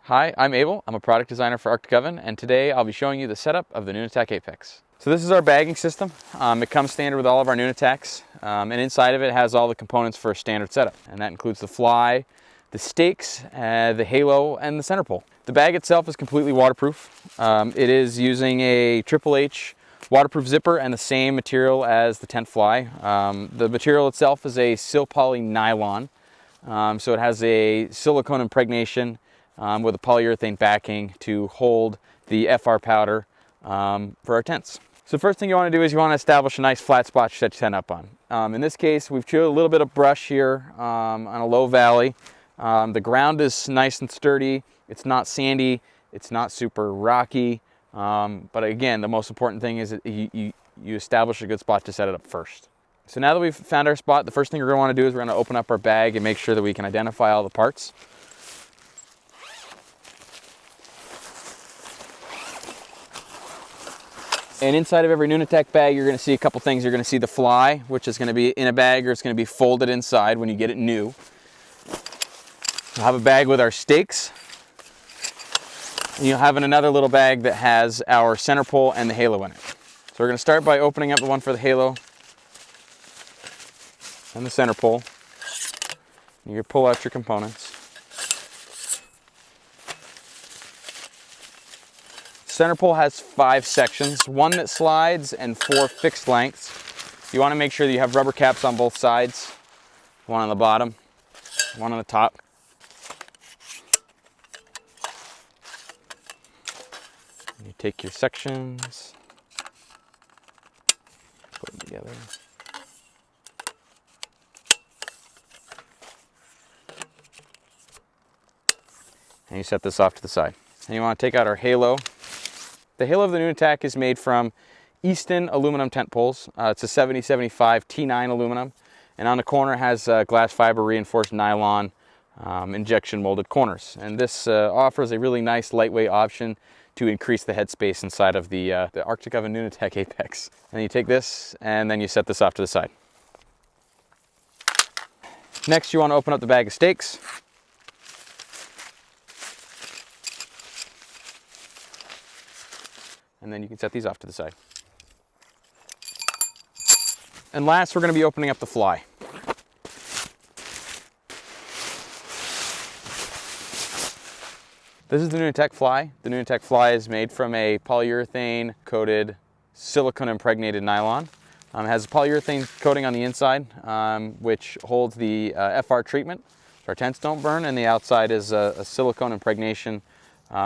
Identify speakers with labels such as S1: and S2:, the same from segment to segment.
S1: Hi, I'm Abel. I'm a product designer for Arctic Oven, and today I'll be showing you the setup of the Nunatak Apex. So this is our bagging system. It comes standard with all of our Nunataks, and inside of it has all the components for a standard setup. And that includes the fly, the stakes, the halo, and the center pole. The bag itself is completely waterproof. It is using a Triple H waterproof zipper and the same material as the tent fly. The material itself is a Sil-Poly nylon, so it has a silicone impregnation with a polyurethane backing to hold the FR powder for our tents. So first thing you want to do is you want to establish a nice flat spot to set your tent up on. In this case, we've chewed a little bit of brush here on a low valley. The ground is nice and sturdy. It's not sandy. It's not super rocky. But again, the most important thing is that you establish a good spot to set it up first. So now that we've found our spot, the first thing we're going to want to do is we're going to open up our bag and make sure that we can identify all the parts. And inside of every Nunatak bag, you're going to see a couple things. You're going to see the fly, which is going to be in a bag or it's going to be folded inside when you get it new. We'll have a bag with our stakes. And you'll have another little bag that has our center pole and the halo in it. So we're going to start by opening up the one for the halo and the center pole. You pull out your components. Center pole has 5 sections, 1 that slides and 4 fixed lengths. You want to make sure that you have rubber caps on both sides, 1 on the bottom, 1 on the top. You take your sections, put them together. And you set this off to the side. And you want to take out our halo. The halo of the Nunatak is made from Easton aluminum tent poles. It's a 7075 T9 aluminum, and on the corner has glass fiber reinforced nylon injection molded corners. And this offers a really nice lightweight option to increase the headspace inside of the Arctic Oven Nunatak Apex. And you take this and then you set this off to the side. Next, you want to open up the bag of stakes. And then you can set these off to the side. And last, we're going to be opening up the fly. This is the Nunatak fly. The Nunatak fly is made from a polyurethane coated silicone impregnated nylon. It has a polyurethane coating on the inside, which holds the FR treatment, so our tents don't burn, and the outside is a silicone impregnation,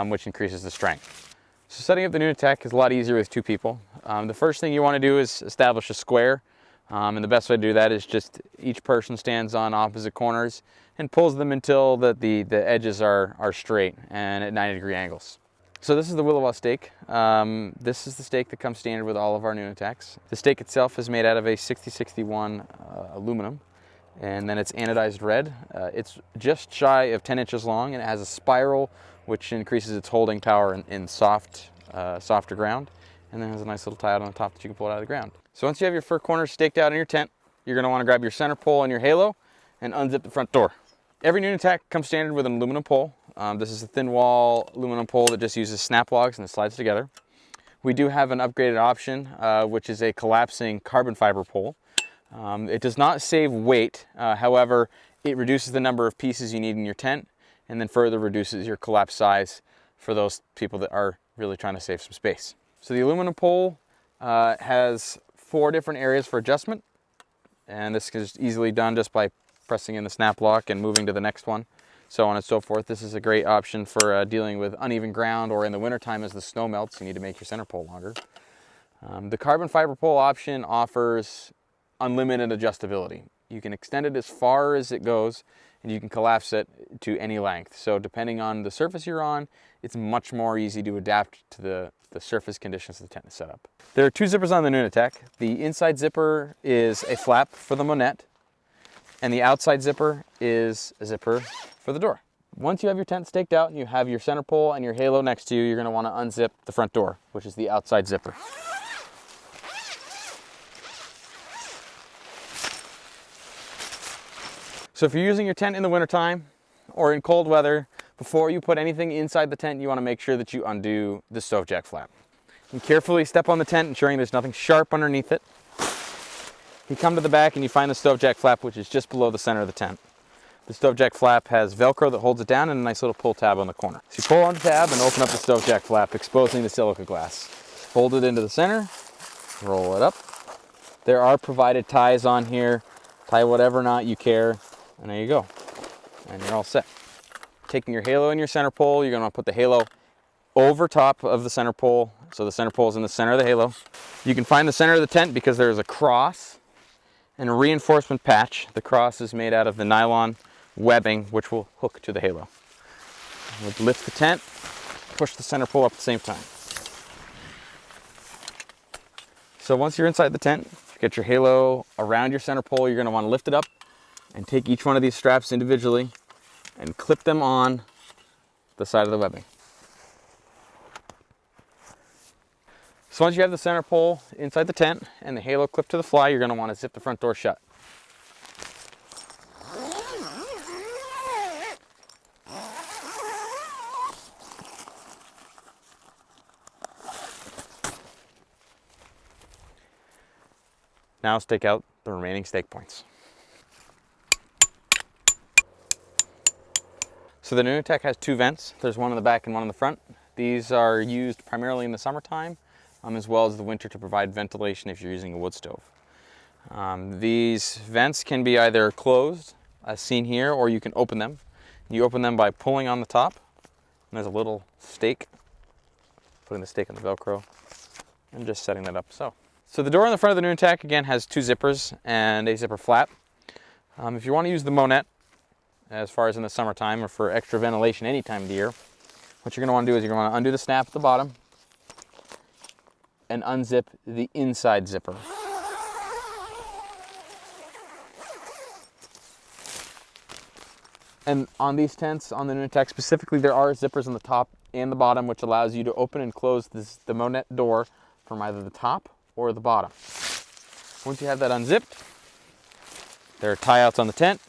S1: which increases the strength. So setting up the Nunatak is a lot easier with 2 people. The first thing you want to do is establish a square, and the best way to do that is just each person stands on opposite corners and pulls them until the edges are straight and at 90-degree angles. So this is the Willowa stake. This is the stake that comes standard with all of our Nunataks. The stake itself is made out of a 6061 aluminum, and then it's anodized red. It's just shy of 10 inches long, and it has a spiral which increases its holding power in softer ground, and then has a nice little tie out on the top that you can pull it out of the ground. So once you have your fur corners staked out in your tent, you're going to want to grab your center pole and your halo and unzip the front door. Every Nunatak comes standard with an aluminum pole. This is a thin wall aluminum pole that just uses snap logs and it slides together. We do have an upgraded option, which is a collapsing carbon fiber pole. It does not save weight, however, it reduces the number of pieces you need in your tent, and then further reduces your collapse size for those people that are really trying to save some space. So the aluminum pole has 4 different areas for adjustment, and this is easily done just by pressing in the snap lock and moving to the next one, so on and so forth. This is a great option for dealing with uneven ground, or in the wintertime as the snow melts, you need to make your center pole longer. The carbon fiber pole option offers unlimited adjustability. You can extend it as far as it goes, and you can collapse it to any length. So depending on the surface you're on, it's much more easy to adapt to the surface conditions the tent is set up. There are 2 zippers on the Nunatak. The inside zipper is a flap for the monette, and the outside zipper is a zipper for the door. Once you have your tent staked out and you have your center pole and your halo next to you, you're going to want to unzip the front door, which is the outside zipper. So if you're using your tent in the wintertime or in cold weather, Before you put anything inside the tent, you want to make sure that you undo the stove jack flap. You carefully step on the tent, ensuring there's nothing sharp underneath it. You come to the back and you find the stove jack flap, which is just below the center of the tent. The stove jack flap has Velcro that holds it down and a nice little pull tab on the corner. So you pull on the tab and open up the stove jack flap, exposing the silica glass. Fold it into the center, roll it up. There are provided ties on here. Tie whatever knot you care, and there you go. And you're all set. Taking your halo and your center pole, you're gonna put the halo over top of the center pole. So the center pole is in the center of the halo. You can find the center of the tent because there is a cross and a reinforcement patch. The cross is made out of the nylon webbing, which will hook to the halo. We'll lift the tent, push the center pole up at the same time. So once you're inside the tent, get your halo around your center pole. You're gonna wanna lift it up and take each one of these straps individually and clip them on the side of the webbing. So once you have the center pole inside the tent and the halo clipped to the fly, you're going to want to zip the front door shut. Now let's take out the remaining stake points. So the Nunatak has two vents. There's one in the back and one in the front. These are used primarily in the summertime, as well as the winter to provide ventilation if you're using a wood stove. These vents can be either closed, as seen here, or you can open them. You open them by pulling on the top, and there's a little stake, putting the stake on the Velcro, and just setting that up so. So the door on the front of the Nunatak, again, has two zippers and a zipper flap. If you want to use the Monette, as far as in the summertime or for extra ventilation any time of the year, what you're going to want to do is you're going to want to undo the snap at the bottom and unzip the inside zipper. And on these tents, on the Nunatak specifically, there are zippers on the top and the bottom, which allows you to open and close the Monette door from either the top or the bottom. Once you have that unzipped, there are tie-outs on the tent.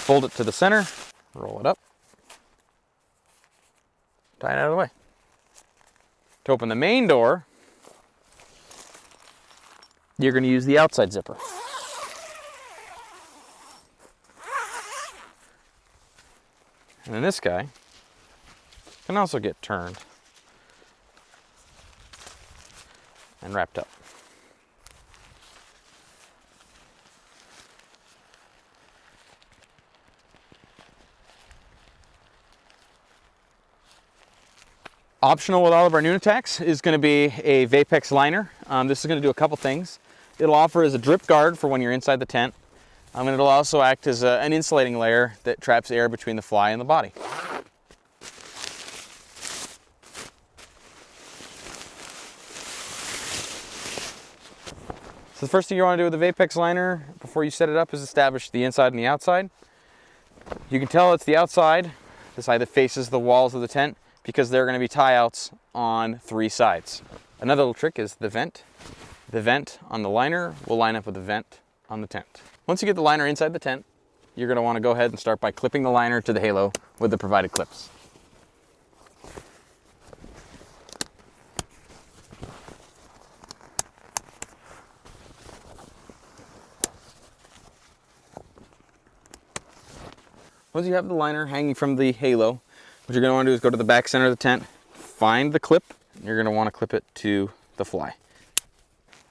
S1: Fold it to the center, roll it up, tie it out of the way. To open the main door, you're going to use the outside zipper. And then this guy can also get turned and wrapped up. Optional with all of our Nunataks is going to be a Vax Liner. This is going to do a couple things. It'll offer as a drip guard for when you're inside the tent, and it'll also act as an insulating layer that traps air between the fly and the body. So the first thing you want to do with the Vax Liner before you set it up is establish the inside and the outside. You can tell it's the outside, the side that faces the walls of the tent, because there are going to be tie-outs on three sides. Another little trick is the vent. The vent on the liner will line up with the vent on the tent. Once you get the liner inside the tent, you're going to want to go ahead and start by clipping the liner to the halo with the provided clips. Once you have the liner hanging from the halo, what you're going to want to do is go to the back center of the tent, find the clip, and you're going to want to clip it to the fly.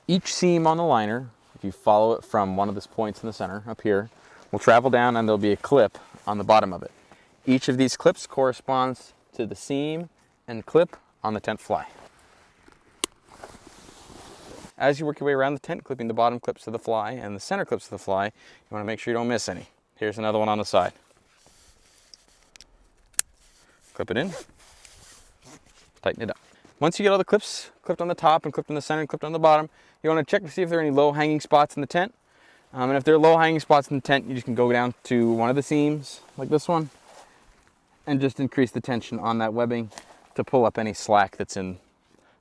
S1: Each seam on the liner, if you follow it from one of these points in the center, up here, will travel down and there'll be a clip on the bottom of it. Each of these clips corresponds to the seam and clip on the tent fly. As you work your way around the tent, clipping the bottom clips to the fly and the center clips to the fly, you want to make sure you don't miss any. Here's another one on the side. Clip it in, tighten it up. Once you get all the clips clipped on the top and clipped in the center and clipped on the bottom, you want to check to see if there are any low hanging spots in the tent. And if there are low hanging spots in the tent, you just can go down to one of the seams, like this one, and just increase the tension on that webbing to pull up any slack that's in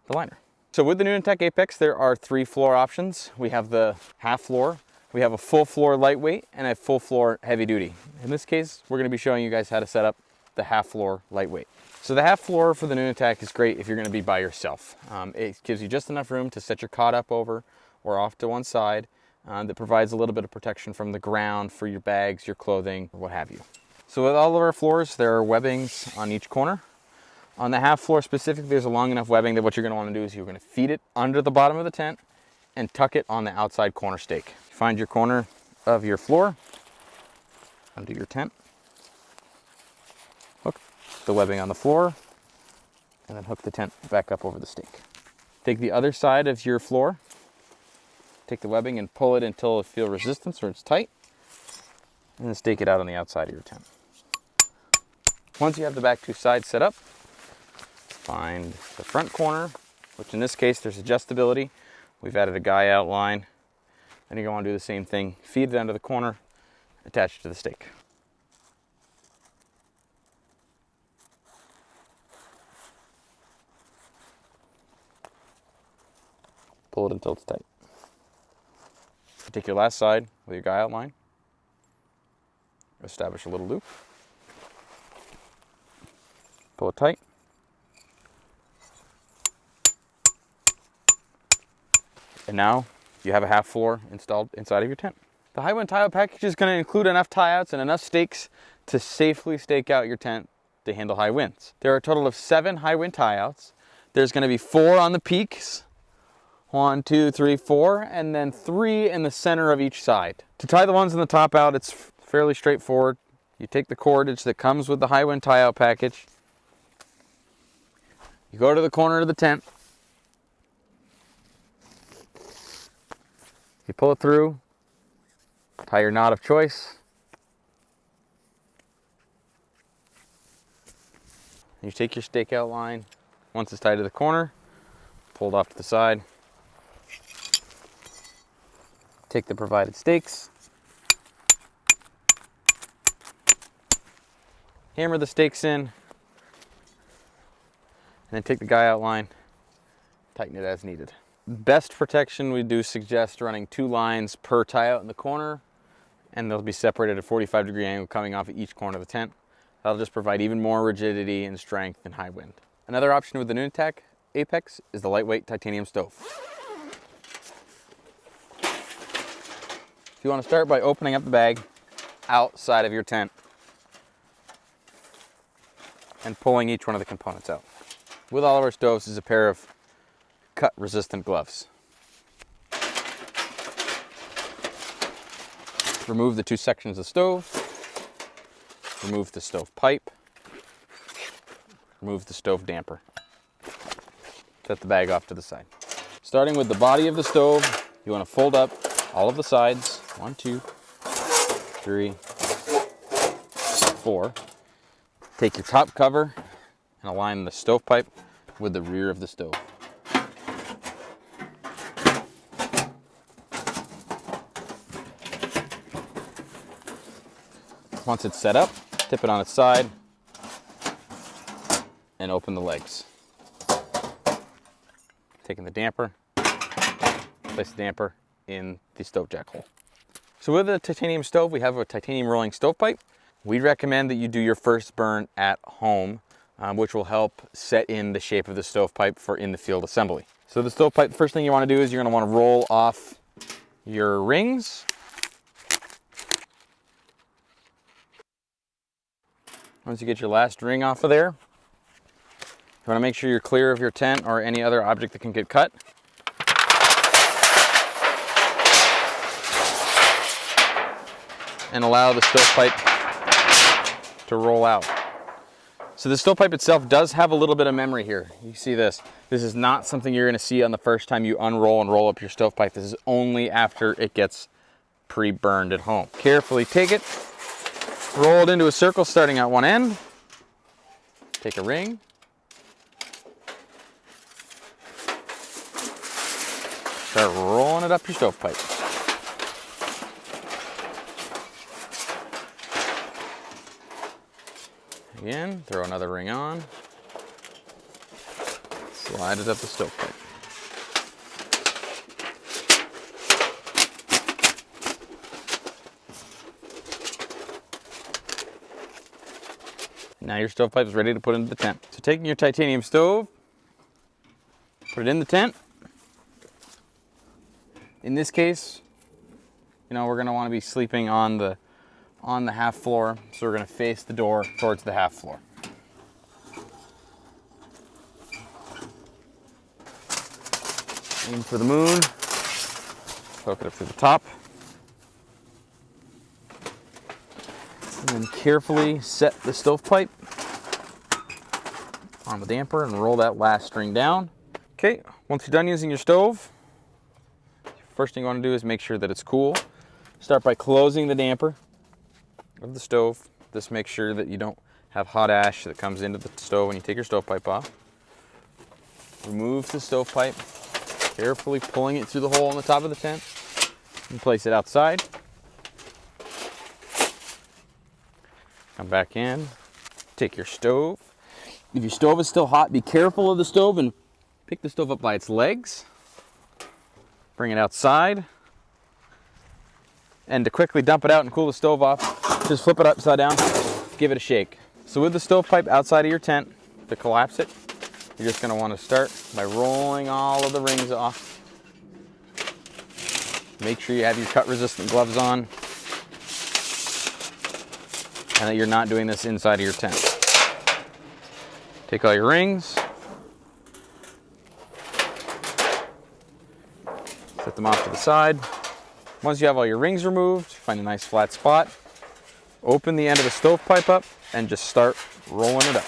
S1: the liner. So with the Nunatak Apex, there are three floor options. We have the half floor, we have a full floor lightweight, and a full floor heavy duty. In this case, we're going to be showing you guys how to set up the half floor lightweight. So the half floor for the Nunatak is great if you're going to be by yourself. It gives you just enough room to set your cot up over or off to one side. That provides a little bit of protection from the ground for your bags, your clothing, or what have you. So with all of our floors, there are webbings on each corner. On the half floor specifically, there's a long enough webbing that what you're going to want to do is you're going to feed it under the bottom of the tent and tuck it on the outside corner stake. Find your corner of your floor, undo your tent, hook the webbing on the floor, and then hook the tent back up over the stake. Take the other side of your floor, take the webbing and pull it until it feels resistance or it's tight, and then stake it out on the outside of your tent. Once you have the back two sides set up, find the front corner, which in this case there's adjustability. We've added a guy out line. Then you're going to do the same thing. Feed it under the corner, attach it to the stake. Pull it until it's tight. Take your last side with your guy out line. Establish a little loop. Pull it tight. And now you have a half floor installed inside of your tent. The high wind tieout package is going to include enough tieouts and enough stakes to safely stake out your tent to handle high winds. There are a total of 7 high wind tieouts. There's going to be 4 on the peaks. 1, 2, 3, 4, and then 3 in the center of each side. To tie the ones in the top out, it's fairly straightforward. You take the cordage that comes with the high wind tieout package. You go to the corner of the tent. You pull it through, tie your knot of choice. You take your stake out line. Once it's tied to the corner, pull it off to the side. Take the provided stakes. Hammer the stakes in. And then take the guy out line, tighten it as needed. Best protection, we do suggest running 2 lines per tieout in the corner, and they'll be separated at a 45-degree angle coming off of each corner of the tent. That'll just provide even more rigidity and strength in high wind. Another option with the Nunatak Apex is the lightweight titanium stove. You want to start by opening up the bag outside of your tent and pulling each one of the components out. With all of our stoves is a pair of cut resistant gloves. Remove the 2 sections of stove, remove the stove pipe, remove the stove damper. Set the bag off to the side. Starting with the body of the stove, you want to fold up all of the sides. 1, 2, 3, 4. Take your top cover and align the stovepipe with the rear of the stove. Once it's set up, tip it on its side and open the legs. Taking the damper, place the damper in the stove jack hole. So with a titanium stove, we have a titanium rolling stovepipe. We recommend that you do your first burn at home, which will help set in the shape of the stovepipe for in the field assembly. So the stovepipe, the first thing you want to do is you're going to want to roll off your rings. Once you get your last ring off of there, you want to make sure you're clear of your tent or any other object that can get cut. And allow the stovepipe to roll out. So the stovepipe itself does have a little bit of memory here. You see this. This is not something you're going to see on the first time you unroll and roll up your stovepipe. This is only after it gets pre-burned at home. Carefully take it, roll it into a circle starting at one end. Take a ring. Start rolling it up your stovepipe. Again, throw another ring on. Slide it up the stovepipe. Now your stovepipe is ready to put into the tent. So taking your titanium stove, put it in the tent. In this case, you know, we're gonna wanna be sleeping on the half floor, so we're gonna face the door towards the half floor. Aim for the moon, hook it up through the top. And then carefully set the stovepipe on the damper and roll that last string down. Okay, once you're done using your stove, first thing you want to do is make sure that it's cool. Start by closing the damper of the stove. This makes sure that you don't have hot ash that comes into the stove when you take your stovepipe off. Remove the stovepipe, carefully pulling it through the hole in the top of the tent, and place it outside. Come back in, take your stove. If your stove is still hot, be careful of the stove and pick the stove up by its legs. Bring it outside. And to quickly dump it out and cool the stove off, just flip it upside down, give it a shake. So with the stovepipe outside of your tent, to collapse it, you're just gonna wanna start by rolling all of the rings off. Make sure you have your cut resistant gloves on, and that you're not doing this inside of your tent. Take all your rings, set them off to the side. Once you have all your rings removed, find a nice flat spot, open the end of the stovepipe up, and just start rolling it up.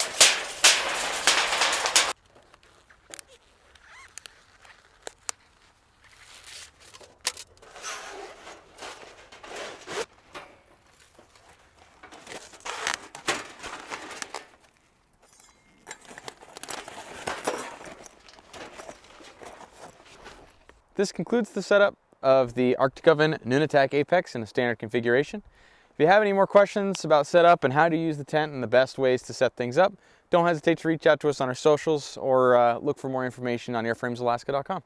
S1: This concludes the setup of the Arctic Oven Nunatak Apex in a standard configuration. If you have any more questions about setup and how to use the tent and the best ways to set things up, don't hesitate to reach out to us on our socials or look for more information on airframesalaska.com.